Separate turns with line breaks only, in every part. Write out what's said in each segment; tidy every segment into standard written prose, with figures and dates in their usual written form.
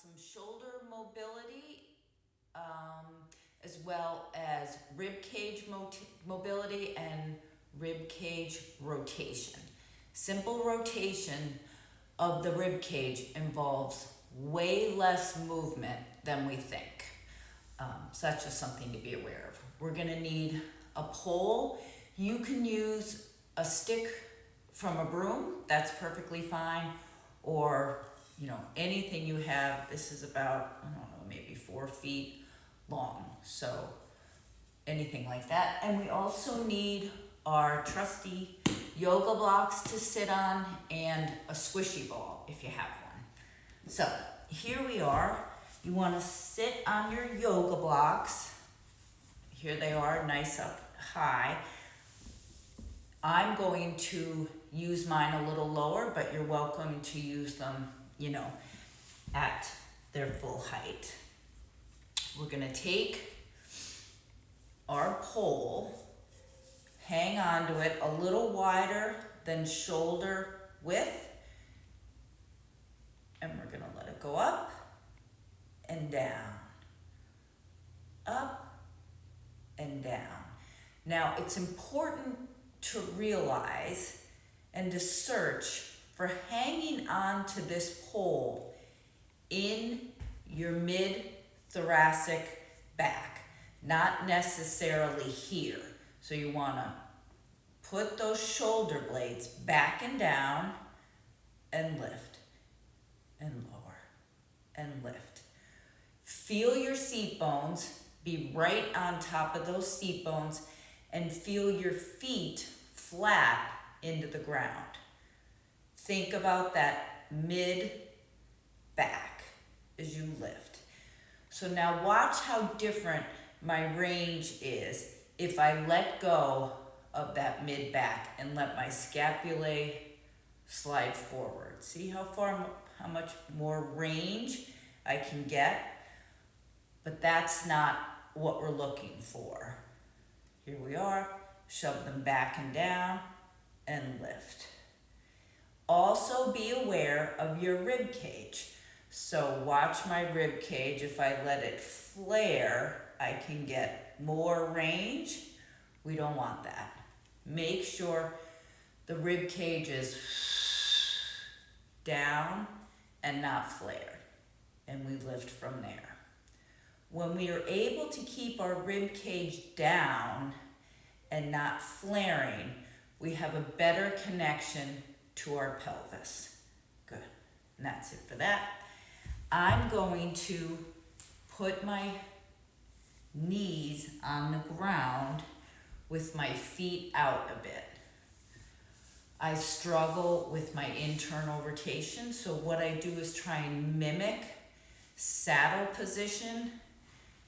some shoulder mobility, as well as rib cage mobility and rib cage rotation. Simple rotation of the rib cage involves way less movement than we think. So that's just something to be aware of. We're gonna need a pole. You can use a stick from a broom, that's perfectly fine, or anything you have. This is about, I don't know, maybe 4 feet long, so anything like that. And we also need our trusty yoga blocks to sit on and a squishy ball if you have one. So here we are. You want to sit on your yoga blocks. Here they are, nice up high. I'm going to use mine a little lower, but you're welcome to use them, at their full height. We're gonna take our pole, hang onto it a little wider than shoulder width, and we're gonna let it go up and down, up and down. Now, it's important to realize and to search for hanging on to this pole in your mid-thoracic back, not necessarily here. So you wanna put those shoulder blades back and down and lift and lower and lift. Feel your seat bones, be right on top of those seat bones, and feel your feet flat into the ground. Think about that mid-back as you lift. So now watch how different my range is if I let go of that mid-back and let my scapulae slide forward. See how much more range I can get? But that's not what we're looking for. Here we are, shove them back and down and lift. Also be aware of your rib cage. So watch my rib cage. If I let it flare, I can get more range. We don't want that. Make sure the rib cage is down and not flared, and we lift from there. When we are able to keep our rib cage down and not flaring, we have a better connection to our pelvis. Good, and that's it for that. I'm going to put my knees on the ground with my feet out a bit. I struggle with my internal rotation, so what I do is try and mimic saddle position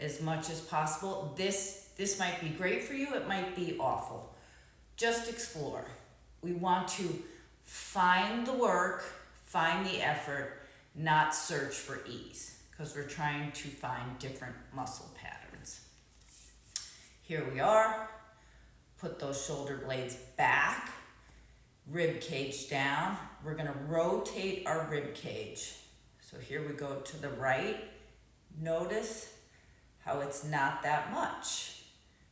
as much as possible. This might be great for you, it might be awful. Just explore. We want to find the work, find the effort, not search for ease, because we're trying to find different muscle patterns. Here we are. Put those shoulder blades back, rib cage down. We're gonna rotate our rib cage. So here we go to the right. Notice how it's not that much.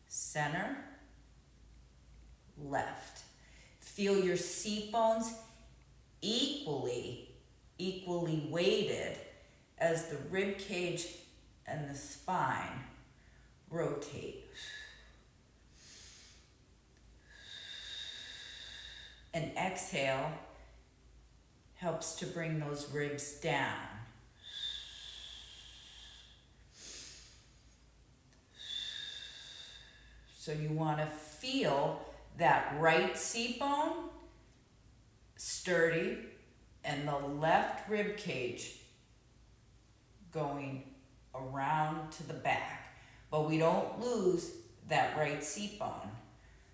Center, left. Feel your seat bones equally weighted as the rib cage and the spine rotate. And exhale helps to bring those ribs down. So you want to feel that right seat bone sturdy and the left rib cage going around to the back. But we don't lose that right seat bone.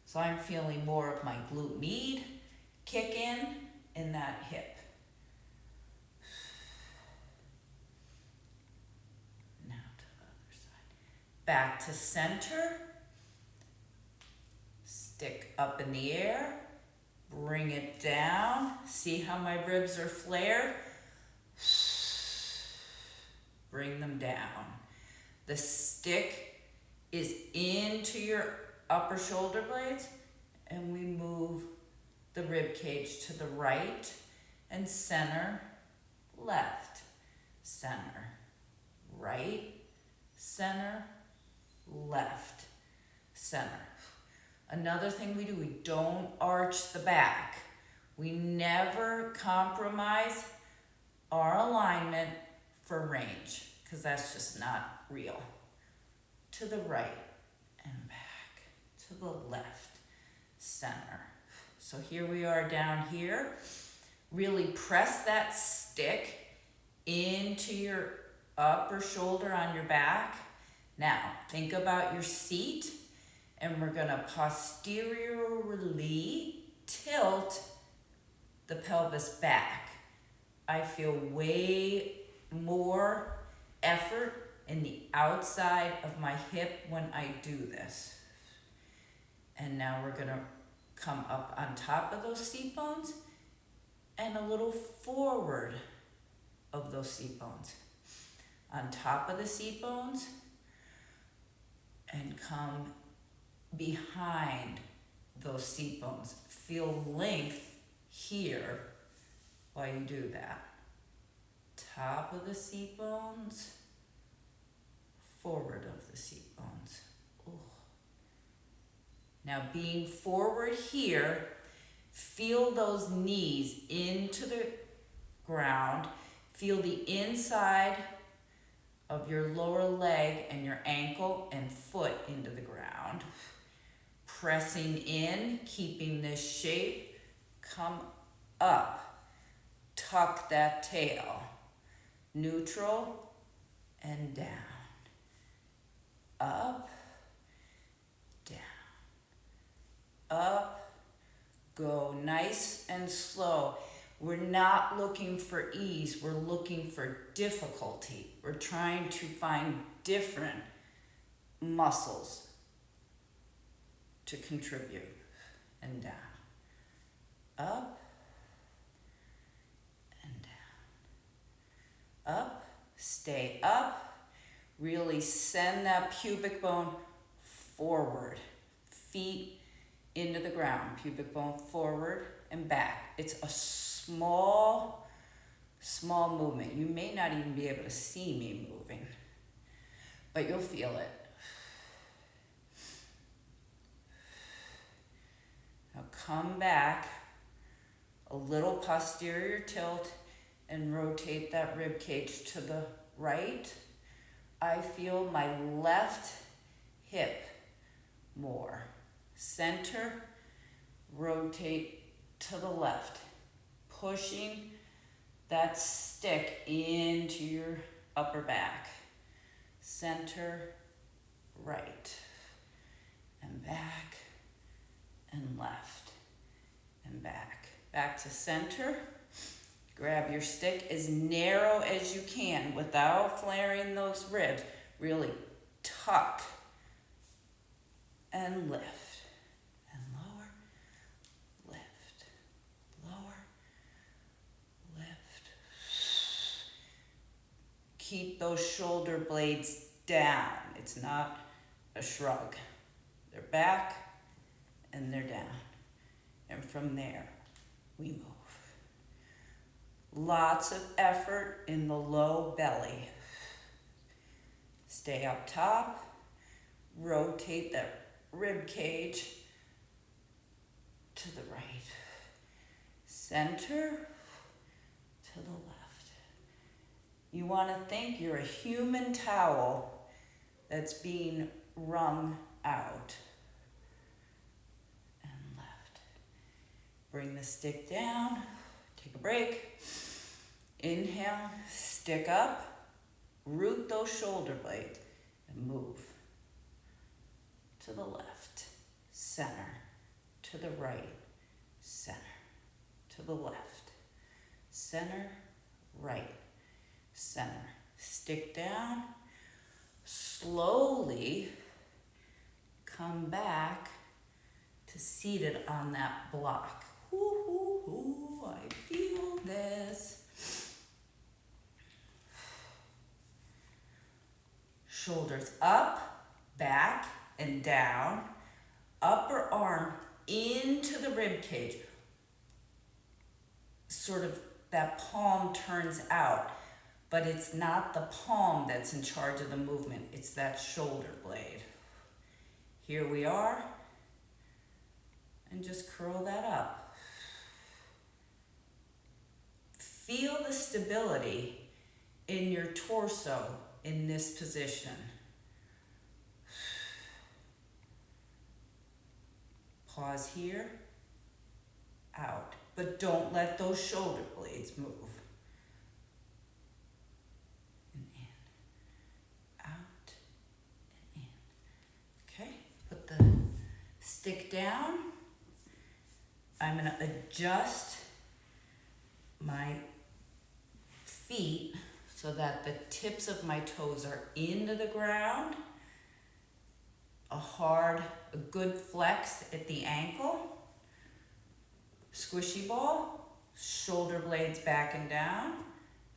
So I'm feeling more of my glute med kick in that hip. Now to the other side. Back to center. Stick up in the air. Bring it down. See how my ribs are flared? bring them down. The stick is into your upper shoulder blades, and we move the rib cage to the right and center, left, center, right, center, left, center. Another thing we do, we don't arch the back. We never compromise our alignment for range, because that's just not real. To the right and back, to the left, center. So here we are down here. Really press that stick into your upper shoulder on your back. Now, think about your seat, and we're gonna posteriorly tilt the pelvis back. I feel way more effort in the outside of my hip when I do this. And now we're gonna come up on top of those seat bones and a little forward of those seat bones. On top of the seat bones and come behind those seat bones. Feel length here while you do that. Top of the seat bones, forward of the seat bones. Ooh. Now being forward here, feel those knees into the ground. Feel the inside of your lower leg and your ankle and foot into the ground. Pressing in, keeping this shape. Come up, tuck that tail. Neutral and down. Up, down, up. Go nice and slow. We're not looking for ease, we're looking for difficulty. We're trying to find different muscles to contribute. And down. Up and down. Up, stay up. Really send that pubic bone forward. Feet into the ground. Pubic bone forward and back. It's a small movement. You may not even be able to see me moving, but you'll feel it. Now come back, a little posterior tilt, and rotate that rib cage to the right. I feel my left hip more. Center, rotate to the left. Pushing that stick into your upper back. Center, right, and back, and left, and back. Back to center. Grab your stick as narrow as you can without flaring those ribs. Really tuck and lift. Keep those shoulder blades down. It's not a shrug. They're back and they're down. And from there, we move. Lots of effort in the low belly. Stay up top. Rotate that rib cage to the right. Center to the left. You want to think you're a human towel that's being wrung out. And left. Bring the stick down. Take a break. Inhale, stick up. Root those shoulder blades and move. To the left. Center. To the right. Center. To the left. Center. Right. Center. Stick down. Slowly come back to seated on that block. Ooh, ooh, ooh, I feel this. Shoulders up, back, and down. Upper arm into the rib cage. Sort of that palm turns out, but it's not the palm that's in charge of the movement. It's that shoulder blade. Here we are. And just curl that up. Feel the stability in your torso in this position. Pause here, out. But don't let those shoulder blades move. And in, out, and in. Okay, put the stick down. I'm gonna adjust my feet so that the tips of my toes are into the ground. A good flex at the ankle. Squishy ball, shoulder blades back and down,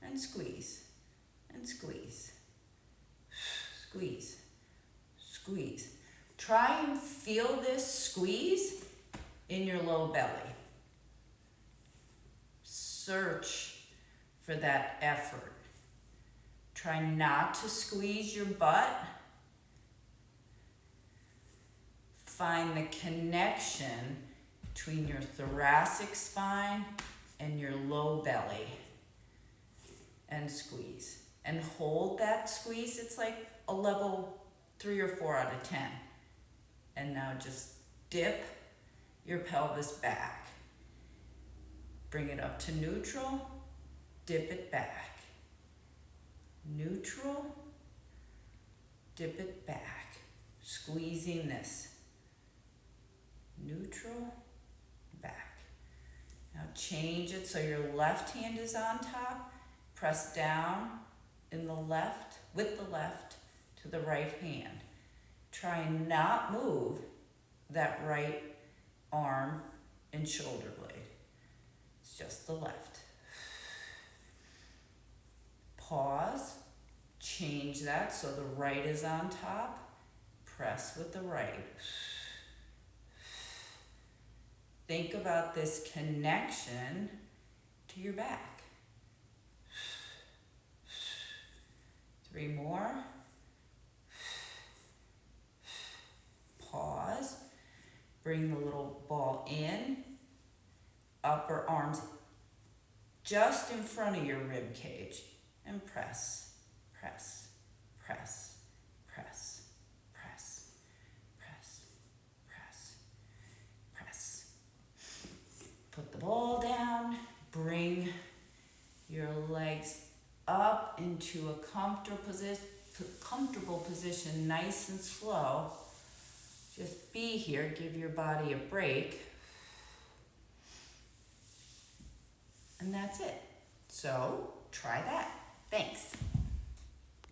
and squeeze, and squeeze. Squeeze, squeeze. Try and feel this squeeze in your low belly. Search for that effort. Try not to squeeze your butt. Find the connection between your thoracic spine and your low belly. And squeeze. And hold that squeeze. It's like a level 3 or 4 out of 10. And now just dip your pelvis back. Bring it up to neutral. Dip it back. Neutral. Dip it back. Squeezing this. Neutral. Back. Now change it so your left hand is on top. Press down in the left, with the left to the right hand. Try and not move that right arm and shoulder blade. It's just the left. Pause. Change that so the right is on top. Press with the right. Think about this connection to your back. 3 more. Pause. Bring the little ball in. Upper arms just in front of your rib cage. And press, press, press, press, press, press, press, press. Put the ball down. Bring your legs up into a comfortable position, nice and slow. Just be here, give your body a break. And that's it. So try that. Thanks.